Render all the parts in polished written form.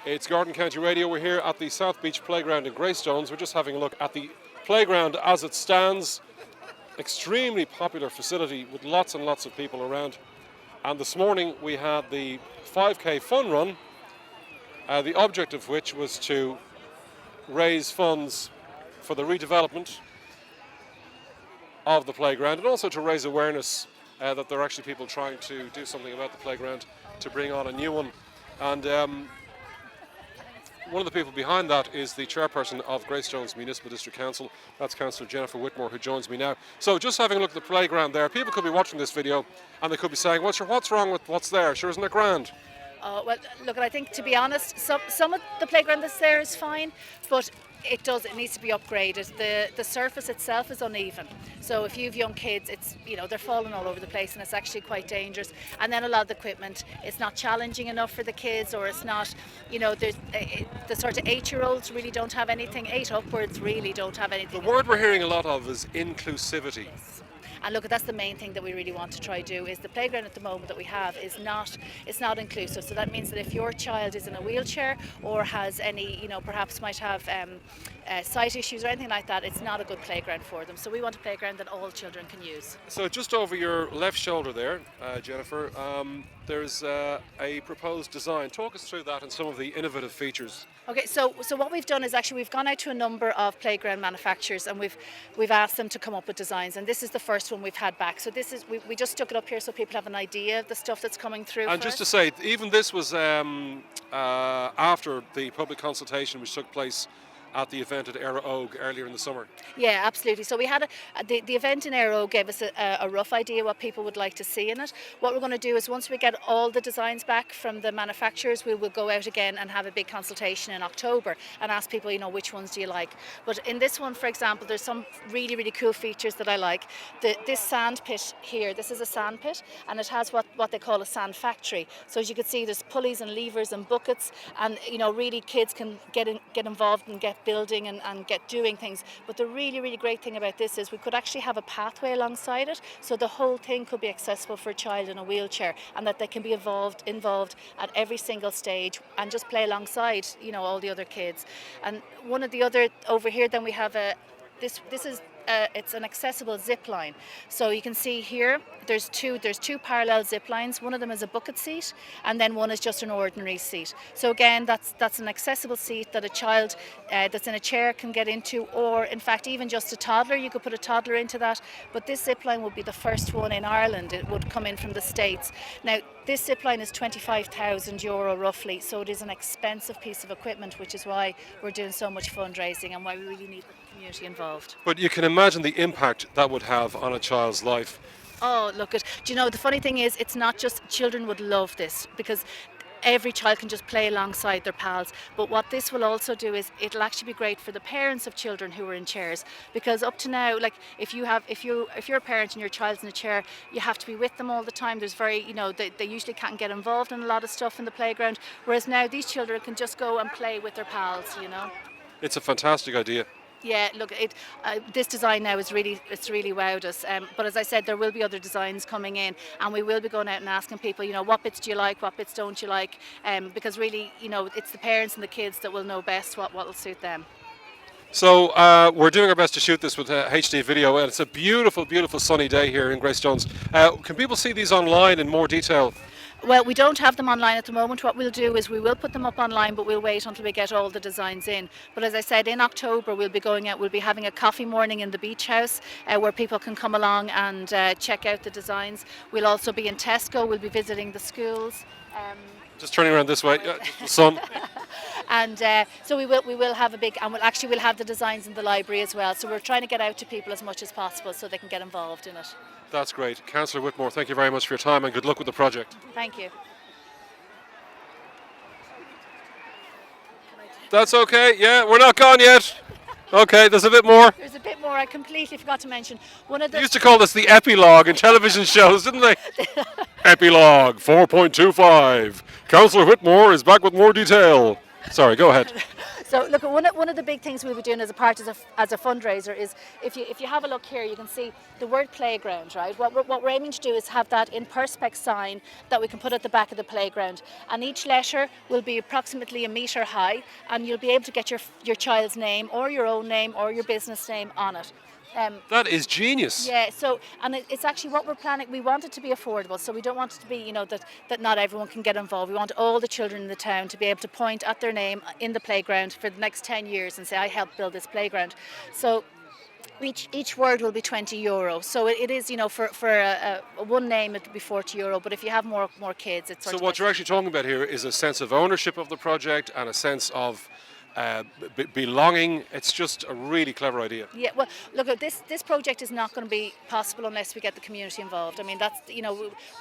It's Garden County Radio. We're here at the South Beach Playground in Greystones. We're just having a look at the playground as it stands. Extremely popular facility with lots and lots of people around. And this morning we had the 5K fun run, the object of which was to raise funds for the redevelopment of the playground and also to raise awareness that there are actually people trying to do something about the playground to bring on a new one. And one of the people behind that is the chairperson of Greystones Municipal District Council. That's Cllr Jennifer Whitmore, who joins me now. So just having a look at the playground there, people could be watching this video and they could be saying, what's wrong with what's there? Sure, isn't it grand? Well, look, I think, to be honest, some of the playground that's there is fine, but it needs to be upgraded. The surface itself is uneven, so if you have young kids, they're falling all over the place and it's actually quite dangerous. And then a lot of the equipment, it's not challenging enough for the kids, or it's not, there's the sort of 8-year-olds really don't have anything, 8 upwards really don't have anything. The word we're hearing a lot of is inclusivity. Yes. And look, that's the main thing that we really want to try to do. Is the playground at the moment that we have is not inclusive. So that means that if your child is in a wheelchair or has any, perhaps might have sight issues or anything like that, it's not a good playground for them. So we want a playground that all children can use. So just over your left shoulder there, Jennifer, there's a proposed design. Talk us through that and some of the innovative features. Okay, so what we've done is actually we've gone out to a number of playground manufacturers and we've asked them to come up with designs, and this is the first one we've had back. So this is we just stuck it up here so people have an idea of the stuff that's coming through. And just to say, even this was after the public consultation which took place at the event at Cllr Óg earlier in the summer. Yeah, absolutely. So we had the event in Cllr Óg gave us a rough idea what people would like to see in it. What we're going to do is once we get all the designs back from the manufacturers, we will go out again and have a big consultation in October and ask people, which ones do you like. But in this one, for example, there's some really, really cool features that I like. This sand pit here, this is a sand pit, and it has what they call a sand factory. So as you can see, there's pulleys and levers and buckets, and really kids can get involved and get building and get doing things. But the really, really great thing about this is we could actually have a pathway alongside it, so the whole thing could be accessible for a child in a wheelchair, and that they can be involved at every single stage and just play alongside all the other kids. And one of the other over here, then we have this is it's an accessible zip line. So you can see here there's two parallel zip lines. One of them is a bucket seat, and then one is just an ordinary seat. So again, that's an accessible seat that a child that's in a chair can get into, or in fact even just a toddler. You could put a toddler into that. But this zip line would be the first one in Ireland. It would come in from the States. Now this zip line is €25,000 roughly, so it is an expensive piece of equipment, which is why we're doing so much fundraising and why we really need the community involved. But you can imagine the impact that would have on a child's life. Oh, look, the funny thing is, it's not just children would love this, because every child can just play alongside their pals. But what this will also do is it'll actually be great for the parents of children who are in chairs, because up to now, like if you're a parent and your child's in a chair, you have to be with them all the time. There's they usually can't get involved in a lot of stuff in the playground, whereas now these children can just go and play with their pals. It's a fantastic idea. Yeah, look, this design now it's really wowed us. But as I said, there will be other designs coming in, and we will be going out and asking people, what bits do you like, what bits don't you like, because really, it's the parents and the kids that will know best what will suit them. So we're doing our best to shoot this with HD video, and it's a beautiful, beautiful sunny day here in Greystones. Can people see these online in more detail? Well, we don't have them online at the moment. What we'll do is we will put them up online, but we'll wait until we get all the designs in. But as I said, in October we'll be going out, we'll be having a coffee morning in the beach house where people can come along and check out the designs. We'll also be in Tesco, we'll be visiting the schools. Just turning around this way, the sun. And so we will have a big, and we'll have the designs in the library as well. So we're trying to get out to people as much as possible so they can get involved in it. That's great. Cllr Whitmore, thank you very much for your time and good luck with the project. Thank you. That's okay, yeah, we're not gone yet. Okay, there's a bit more. There's a bit more I completely forgot to mention. They used to call this the epilogue in television shows, didn't they? Epilogue 4.25. Cllr Whitmore is back with more detail. Sorry, go ahead. So look, one of the big things we'll be doing as a part as a fundraiser is if you have a look here, you can see the word playground, right? What we're aiming to do is have that in perspex sign that we can put at the back of the playground, and each letter will be approximately a metre high, and you'll be able to get your child's name or your own name or your business name on it. That is genius. Yeah, so, and it's actually what we're planning. We want it to be affordable, so we don't want it to be, that not everyone can get involved. We want all the children in the town to be able to point at their name in the playground for the next 10 years and say, I helped build this playground. So each word will be €20. So it is, for a one name it would be €40, but if you have more kids, it's So what you're actually talking about here is a sense of ownership of the project and a sense of belonging. It's just a really clever idea. Yeah, well, look, this project is not going to be possible unless we get the community involved. I mean, that's,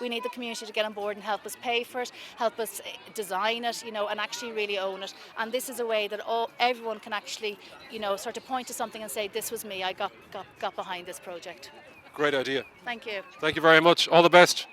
we need the community to get on board and help us pay for it, help us design it, and actually really own it. And this is a way that everyone can actually, sort of point to something and say, this was me, I got behind this project. Great idea. Thank you. Thank you very much. All the best.